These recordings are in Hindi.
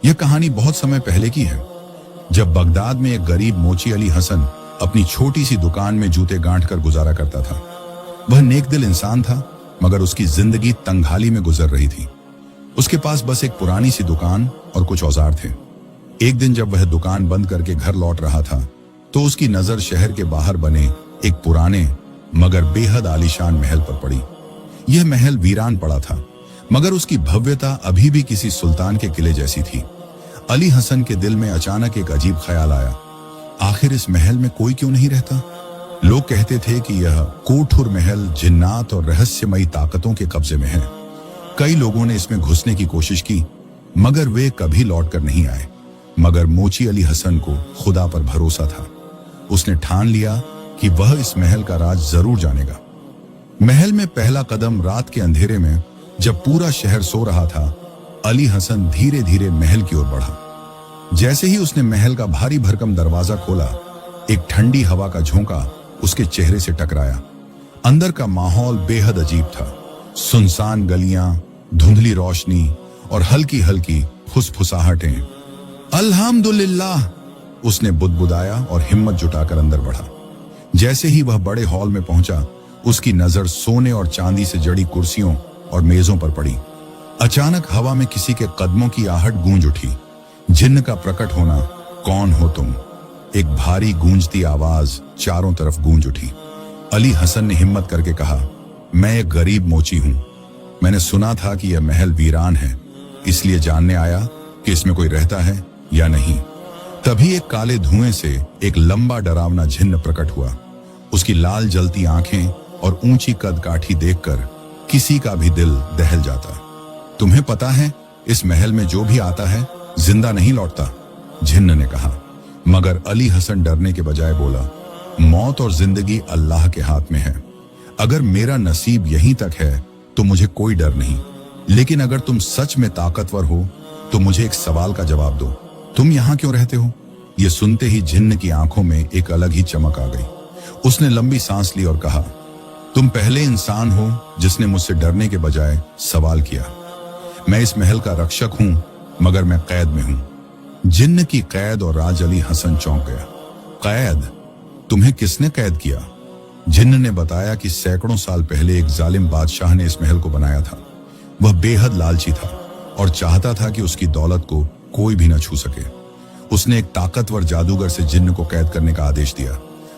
यह कहानी बहुत समय पहले की है, जब बगदाद में एक गरीब मोची अली हसन अपनी छोटी सी दुकान में जूते गांठ कर गुजारा करता था। वह नेक दिल इंसान था, मगर उसकी जिंदगी तंगहाली में गुजर रही थी। उसके पास बस एक पुरानी सी दुकान और कुछ औजार थे। एक दिन जब वह दुकान बंद करके घर लौट रहा था, तो उसकी नजर शहर के बाहर बने एक पुराने मगर बेहद आलीशान महल पर पड़ी। यह महल वीरान पड़ा था, मगर उसकी भव्यता अभी भी किसी सुल्तान के किले जैसी थी। अली हसन के दिल में अचानक एक अजीब ख्याल आया, आखिर इस महल में कोई क्यों नहीं रहता? लोग कहते थे कि यह कोठुर महल जिन्नात और रहस्यमयी ताकतों के कब्जे में है। कई लोगों ने इसमें घुसने की कोशिश की, मगर वे कभी लौटकर नहीं आए। मगर मोची अली हसन को खुदा पर भरोसा था। उसने ठान लिया कि वह इस महल का राज जरूर जानेगा। महल में पहला कदम रात के अंधेरे में, जब पूरा शहर सो रहा था, अली हसन धीरे धीरे महल की ओर बढ़ा। जैसे ही उसने महल का भारी भरकम दरवाजा खोला, एक ठंडी हवा का झोंका उसके चेहरे से टकराया। अंदर का माहौल बेहद अजीब था। सुनसान गलियां, धुंधली रोशनी और हल्की हल्की फुसफुसाहटें। अल्हम्दुलिल्लाह, उसने बुदबुदाया और हिम्मत जुटाकर अंदर बढ़ा। जैसे ही वह बड़े हॉल में पहुंचा, उसकी नजर सोने और चांदी से जड़ी कुर्सियों और मेजों पर पड़ी। अचानक हवा में किसी के कदमों की आहट गूंज उठी। जिन्न का प्रकट होना। कौन हो तुम? एक भारी गूंजती आवाज चारों तरफ गूंज उठी। अली हसन ने हिम्मत करके कहा, मैं एक गरीब मोची हूं। मैंने सुना था कि यह महल वीरान है, इसलिए जानने आया कि इसमें कोई रहता है या नहीं। तभी एक काले धुएं से एक लंबा डरावना जिन्न प्रकट हुआ। उसकी लाल जलती आंखें और ऊंची कद काठी देखकर किसी का भी दिल दहल जाता। तुम्हें पता है, इस महल में जो भी आता है जिंदा नहीं लौटता, जिन्न ने कहा। मगर अली हसन डरने के बजाय बोला, मौत और जिंदगी अल्लाह के हाथ में है। अगर मेरा नसीब यहीं तक है तो मुझे कोई डर नहीं, लेकिन अगर तुम सच में ताकतवर हो तो मुझे एक सवाल का जवाब दो, तुम यहां क्यों रहते हो? यह सुनते ही जिन्न की आंखों में एक अलग ही चमक आ गई। उसने लंबी सांस ली और कहा, तुम पहले इंसान हो जिसने मुझसे डरने के बजाय सवाल किया। मैं इस महल का रक्षक हूं, मगर मैं कैद में हूं। जिन्न की कैद और राज अली हसन चौंक गया। कैद? तुम्हें किसने कैद किया? जिन्न ने बताया कि सैकड़ों साल पहले एक जालिम बादशाह ने इस महल को बनाया था। वह बेहद लालची था और चाहता था कि उसकी दौलत को कोई भी न छू सके। उसने एक ताकतवर जादूगर से जिन्न को कैद करने का आदेश दिया,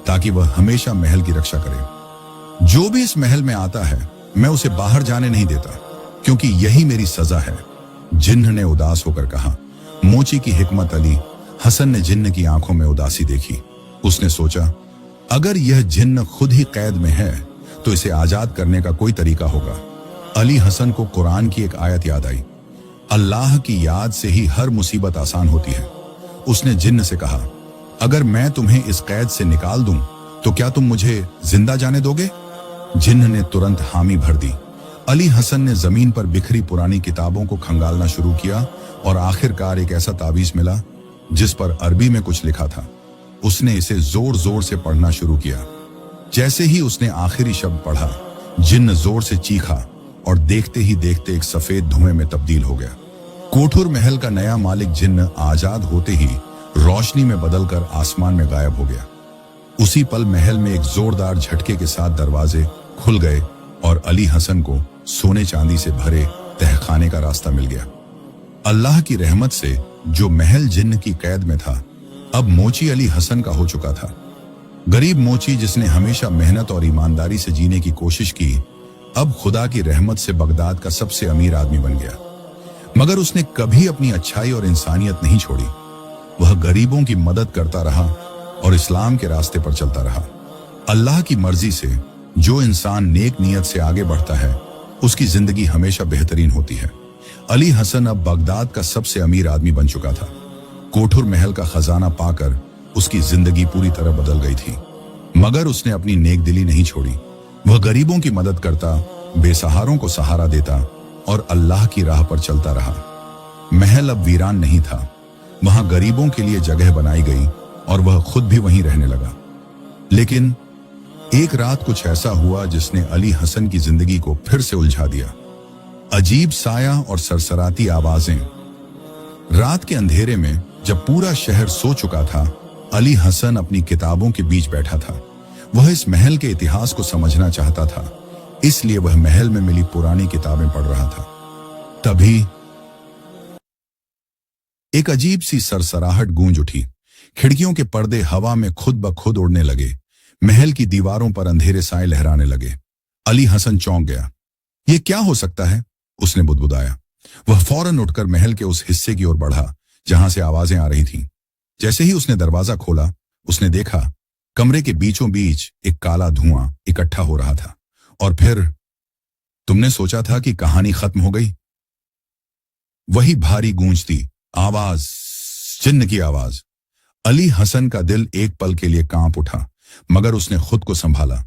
ताकि वह हमेशा महल की रक्षा करे। जो भी इस महल में आता है, मैं उसे बाहर जाने नहीं देता, क्योंकि यही मेरी सजा है, जिन्न ने उदास होकर कहा। मोची की हिकमत अली हसन ने जिन्न की आंखों में उदासी देखी। उसने सोचा, अगर यह जिन्न खुद ही कैद में है तो इसे आजाद करने का कोई तरीका होगा। अली हसन को कुरान की एक आयत याद आई, अल्लाह की याद से ही हर मुसीबत आसान होती है। उसने जिन्न से कहा, अगर मैं तुम्हें इस कैद से निकाल दूं तो क्या तुम मुझे जिंदा जाने दोगे? जिन्न ने तुरंत हामी भर दी। अली हसन ने जमीन पर बिखरी पुरानी किताबों को खंगालना शुरू किया और आखिरकार एक ऐसा ताबीज मिला जिस पर अरबी में कुछ लिखा था। उसने इसे जोर जोर से पढ़ना शुरू किया। जैसे ही उसने आखिरी शब्द पढ़ा, जिन्न जोर से चीखा और देखते ही देखते एक सफेद धुएं में तब्दील हो गया। कोठुर महल का नया मालिक जिन्न आजाद होते ही रोशनी में बदलकर आसमान में गायब हो गया। उसी पल महल में एक जोरदार झटके के साथ दरवाजे खुल गए और अली हसन को सोने चांदी से भरे तहखाने का रास्ता मिल गया। अल्लाह की रहमत से जो महल जिन्न की कैद में था, अब मोची अली हसन का हो चुका था। गरीब मोची जिसने हमेशा मेहनत और ईमानदारी से जीने की कोशिश की, अब खुदा की रहमत से बगदाद का सबसे अमीर आदमी बन गया। मगर उसने कभी अपनी अच्छाई और इंसानियत नहीं छोड़ी। वह गरीबों की मदद करता रहा और इस्लाम के रास्ते पर चलता रहा। अल्लाह की मर्जी से जो इंसान नेक नियत से आगे बढ़ता है, उसकी जिंदगी हमेशा बेहतरीन होती है। अली हसन अब बगदाद का सबसे अमीर आदमी बन चुका था। कोठुर महल का खजाना पाकर उसकी जिंदगी पूरी तरह बदल गई थी, मगर उसने अपनी नेक दिली नहीं छोड़ी। वह गरीबों की मदद करता, बेसहारों को सहारा देता और अल्लाह की राह पर चलता रहा। महल अब वीरान नहीं था, वहां गरीबों के लिए जगह बनाई गई और वह खुद भी वहीं रहने लगा। लेकिन एक रात कुछ ऐसा हुआ जिसने अली हसन की जिंदगी को फिर से उलझा दिया। अजीब साया और सरसराती आवाजें। रात के अंधेरे में जब पूरा शहर सो चुका था, अली हसन अपनी किताबों के बीच बैठा था। वह इस महल के इतिहास को समझना चाहता था, इसलिए वह महल में मिली पुरानी किताबें पढ़ रहा था। तभी एक अजीब सी सरसराहट गूंज उठी। खिड़कियों के पर्दे हवा में खुद ब खुद उड़ने लगे। महल की दीवारों पर अंधेरे साए लहराने लगे। अली हसन चौंक गया। यह क्या हो सकता है? उसने बुदबुदाया। वह फौरन उठकर महल के उस हिस्से की ओर बढ़ा जहां से आवाजें आ रही थीं। जैसे ही उसने दरवाजा खोला, उसने देखा कमरे के बीचों बीच एक काला धुआं इकट्ठा हो रहा था। और फिर तुमने सोचा था कि कहानी खत्म हो गई। वही भारी गूंजती आवाज, जिन्न की आवाज। अली हसन का दिल एक पल के लिए कांप उठा, मगर उसने खुद को संभाला।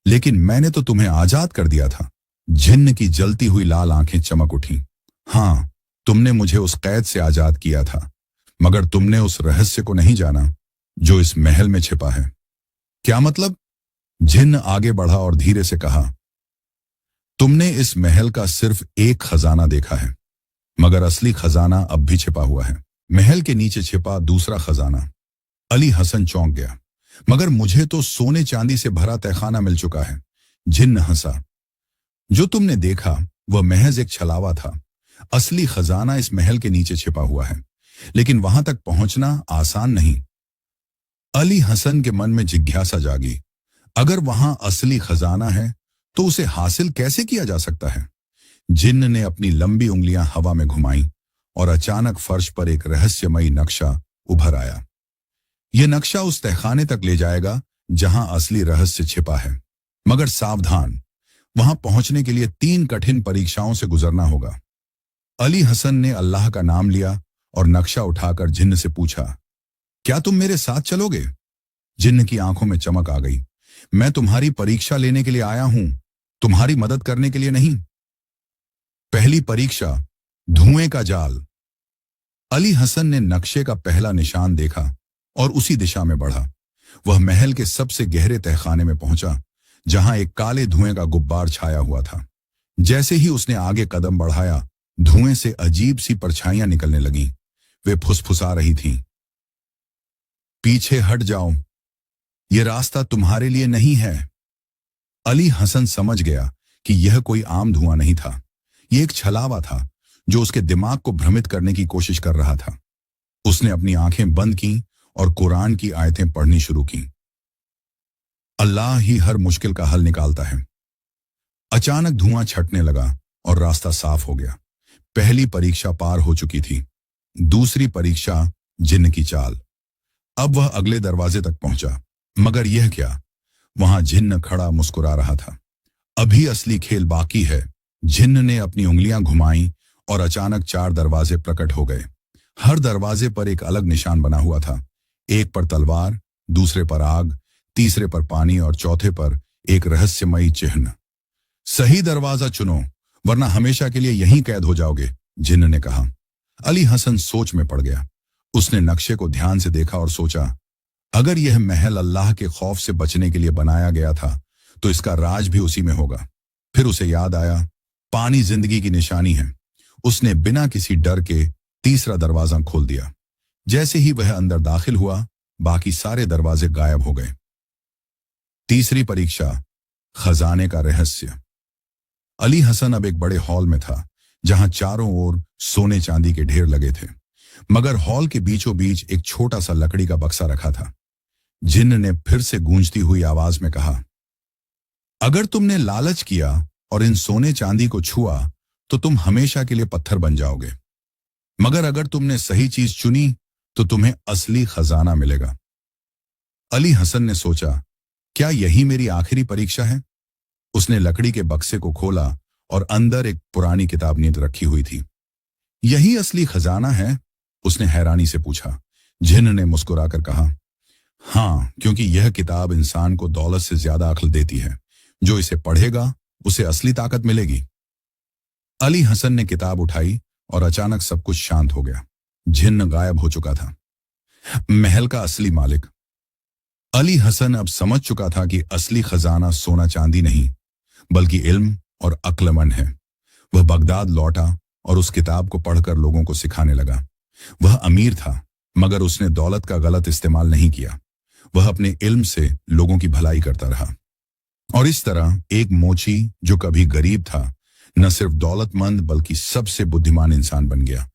लेकिन मैंने तो तुम्हें आजाद कर दिया था। जिन्न की जलती हुई लाल आंखें चमक उठी। हां, तुमने मुझे उस कैद से आजाद किया था, मगर तुमने उस रहस्य को नहीं जाना जो इस महल में छिपा है। क्या मतलब? जिन्न आगे बढ़ा और धीरे से कहा, तुमने इस महल का सिर्फ एक खजाना देखा है, मगर असली खजाना अब भी छिपा हुआ है। महल के नीचे छिपा दूसरा खजाना। अली हसन चौंक गया। मगर मुझे तो सोने चांदी से भरा तहखाना मिल चुका है। जिन्न हंसा। जो तुमने देखा वह महज एक छलावा था। असली खजाना इस महल के नीचे छिपा हुआ है, लेकिन वहां तक पहुंचना आसान नहीं। अली हसन के मन में जिज्ञासा जागी। अगर वहां असली खजाना है तो उसे हासिल कैसे किया जा सकता है? जिन्न ने अपनी लंबी उंगलियां हवा में घुमाई और अचानक फर्श पर एक रहस्यमयी नक्शा उभर आया। यह नक्शा उस तहखाने तक ले जाएगा जहां असली रहस्य छिपा है। मगर सावधान, वहां पहुंचने के लिए 3 कठिन परीक्षाओं से गुजरना होगा। अली हसन ने अल्लाह का नाम लिया और नक्शा उठाकर जिन्न से पूछा, क्या तुम मेरे साथ चलोगे? जिन्न की आंखों में चमक आ गई। मैं तुम्हारी परीक्षा लेने के लिए आया हूं, तुम्हारी मदद करने के लिए नहीं। पहली परीक्षा, धुएं का जाल। अली हसन ने नक्शे का पहला निशान देखा और उसी दिशा में बढ़ा। वह महल के सबसे गहरे तहखाने में पहुंचा, जहां एक काले धुएं का गुब्बार छाया हुआ था। जैसे ही उसने आगे कदम बढ़ाया, धुएं से अजीब सी परछाइयां निकलने लगीं। वे फुसफुसा रही थीं, पीछे हट जाओ, यह रास्ता तुम्हारे लिए नहीं है। अली हसन समझ गया कि यह कोई आम धुआं नहीं था। यह एक छलावा था जो उसके दिमाग को भ्रमित करने की कोशिश कर रहा था। उसने अपनी आंखें बंद की और कुरान की आयतें पढ़नी शुरू की। अल्लाह ही हर मुश्किल का हल निकालता है। अचानक धुआं छटने लगा और रास्ता साफ हो गया। पहली परीक्षा पार हो चुकी थी। दूसरी परीक्षा, जिन्न की चाल। अब वह अगले दरवाजे तक पहुंचा, मगर यह क्या, वहां जिन्न खड़ा मुस्कुरा रहा था। अभी असली खेल बाकी है। जिन्न ने अपनी उंगलियां घुमाई और अचानक 4 दरवाजे प्रकट हो गए। हर दरवाजे पर एक अलग निशान बना हुआ था। एक पर तलवार, दूसरे पर आग, तीसरे पर पानी और चौथे पर एक रहस्यमयी चिन्ह। सही दरवाजा चुनो, वरना हमेशा के लिए यहीं कैद हो जाओगे, जिन्न ने कहा। अली हसन सोच में पड़ गया। उसने नक्शे को ध्यान से देखा और सोचा, अगर यह महल अल्लाह के खौफ से बचने के लिए बनाया गया था, तो इसका राज भी उसी में होगा। फिर उसे याद आया, पानी जिंदगी की निशानी है। उसने बिना किसी डर के तीसरा दरवाजा खोल दिया। जैसे ही वह अंदर दाखिल हुआ, बाकी सारे दरवाजे गायब हो गए। तीसरी परीक्षा, खजाने का रहस्य। अली हसन अब एक बड़े हॉल में था, जहां चारों ओर सोने चांदी के ढेर लगे थे, मगर हॉल के बीचों बीच एक छोटा सा लकड़ी का बक्सा रखा था। जिन्न ने फिर से गूंजती हुई आवाज में कहा, अगर तुमने लालच किया और इन सोने चांदी को छुआ तो तुम हमेशा के लिए पत्थर बन जाओगे, मगर अगर तुमने सही चीज चुनी तो तुम्हें असली खजाना मिलेगा। अली हसन ने सोचा, क्या यही मेरी आखिरी परीक्षा है? उसने लकड़ी के बक्से को खोला और अंदर एक पुरानी किताब नींद रखी हुई थी। यही असली खजाना है? उसने हैरानी से पूछा। जिन्न ने मुस्कुराकर कहा, हां, क्योंकि यह किताब इंसान को दौलत से ज्यादा अक्ल देती है। जो इसे पढ़ेगा उसे असली ताकत मिलेगी। अली हसन ने किताब उठाई और अचानक सब कुछ शांत हो गया। जिन्न गायब हो चुका था। महल का असली मालिक। अली हसन अब समझ चुका था कि असली खजाना सोना चांदी नहीं, बल्कि इल्म और अक्लमंद है। वह बगदाद लौटा और उस किताब को पढ़कर लोगों को सिखाने लगा। वह अमीर था, मगर उसने दौलत का गलत इस्तेमाल नहीं किया। वह अपने इल्म से लोगों की भलाई करता रहा। और इस तरह एक मोची जो कभी गरीब था, न सिर्फ दौलतमंद बल्कि सबसे बुद्धिमान इंसान बन गया।